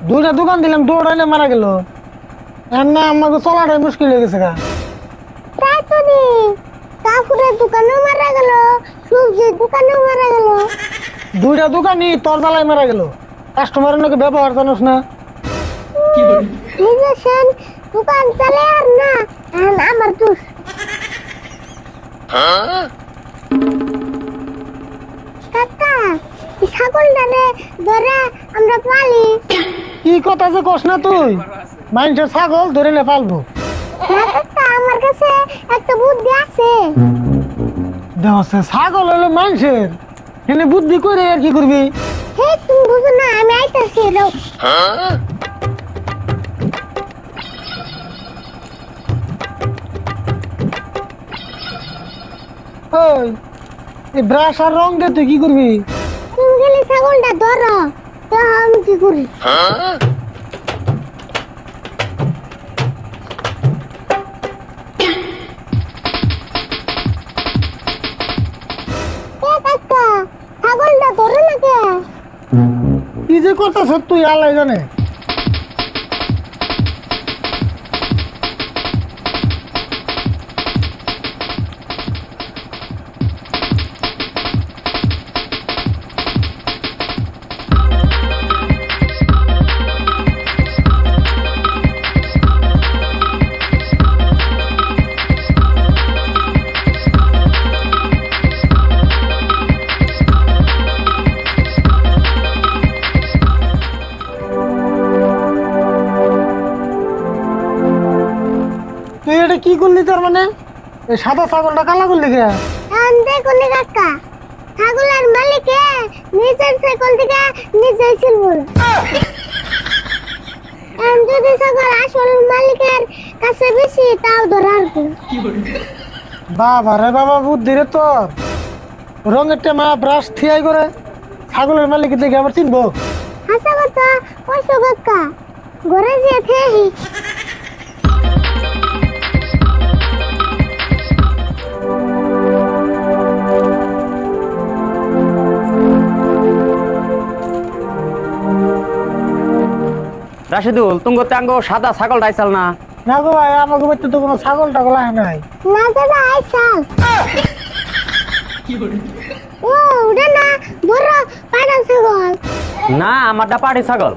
দুইটা দোকান দিলাম, দৌড়াইলে মারা গেল। না আমাকে চলাটাই মুশকিল হয়ে গেছে গা। তাই তো রে, কাপড়ের দোকানেও মারা গেল, সবজির দোকানেও মারা গেল। দুইটা দোকানই তোর জ্বালায় মারা গেল। কাস্টমারের নাকি ব্যবহার জানোস না। নিজের দোকান চালে আর না, আমার দোষ। কাকা, ছাগলটারে ধরে আমরা পালি। কি কথা যে কস না তুই, মানুষের ছাগল ধরে নে পালবো। কাকা, আমার কাছে একটা বুদ্ধি আছে। দেখছে ছাগল হলো মানুষের, এনে বুদ্ধি করে আর কি করবি? হে, তুমি বুঝো না, আমি আইতাছি। ওই এই ব্রাশ আর রং দিয়ে তুই কি করবি? তুমি গেলে ছাগলটা ধরো, তো আমি কি করি? কাকা, ছাগলটা ধরে না কে? কি যে করতেছ তুই আল্লাহ জানে। তুই এটা কি করলি? তার মানে এই সাদা ছাগলটা কালা করলি কে? দেখুন কাকা, ছাগলের মালিকে নিজের ছাগল থেকে নিজেই ছিল। যদি ছাগল আসল মালিকের কাছে বেশি, তাও ধরার। বাবা রে বাবা, বুদ্ধি রে তোর। রঙের টেমা ব্রাশ থিয়াই করে ছাগলের মালিক দেখে আবার চিনবো? হাসা কথা কইছো কাকা, ঘরে যে থেহি। রাশিদুল, তুমি আঙ্গ সাদা ছাগল ডাইছাল না? না গো ভাই, আমাকে বাড়িতে তো কোনো ছাগল টাগল আয় নাই। না দাদা, আইসাল। ও ওটা না, বড় পাড়া ছাগল। না, আমারটা পাটি ছাগল।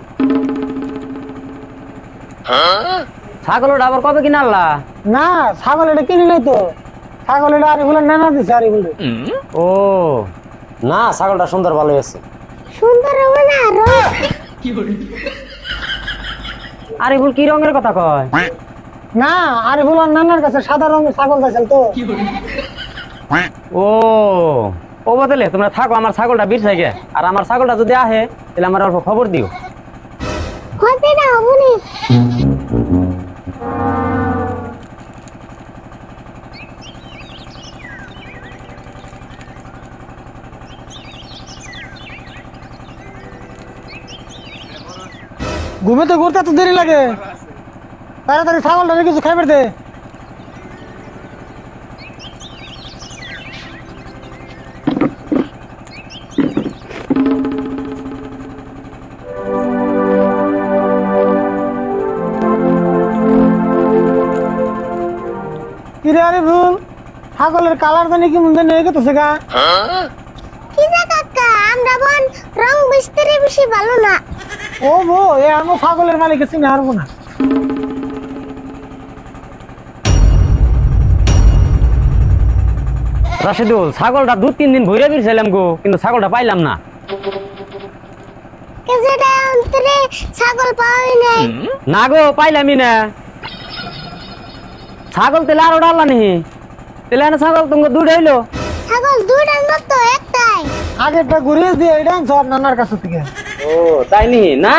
ছাগল ওটা আবার কবে কিনা আল্লাহ? না, ছাগল এটা কিনি নাই তো। ছাগল এটা আরে বলে নানা দিছে আরে বলে। ও না, ছাগলটা সুন্দর ভালোই আছে। সুন্দর হবে না রং? আরে বল, কি রঙের কথা কয়? না, আরে বলার নানার কাছে সাদা রঙের ছাগল দেখাল তো। ও ও বদলে তোমরা থাকো, আমার ছাগলটা বিরছাই গে। আর আমার ছাগলটা যদি আহে তাহলে আমার অল্প খবর দিও। ক্ষতি না হবনি। ঘুমেতে ঘুরতে তো দেরি লাগে, তাড়াতাড়ি ছাগলটা কিছু খাইবার দে। কিরে আরে ভুল, ছাগলের কালার জানি কি মনে নেই গেছে গা। কি যে কাকা, আমরা বন রং মিস্ত্রি বেশি ভালো না। ও বো, এ আমার ছাগলের মালিক চিনে হারবো না। রাশিদুল, ছাগলটা 2-3 দিন ভইরা বিরছাইলাম গো, কিন্তু ছাগলটা পাইলাম না। কেজেটা অন্তরে ছাগল পাওয়াই নাই। না গো, পাইলামই না। ছাগল তেলে আরো ডাল্লা নি? তেলে না ছাগল তুমি দুইটা হইলো? ছাগল দুইটার মতো একটাই। আগেরটা ঘুরিয়ে দিয়ে এটা সব নানার কাছে থেকে। ও তাই নি? না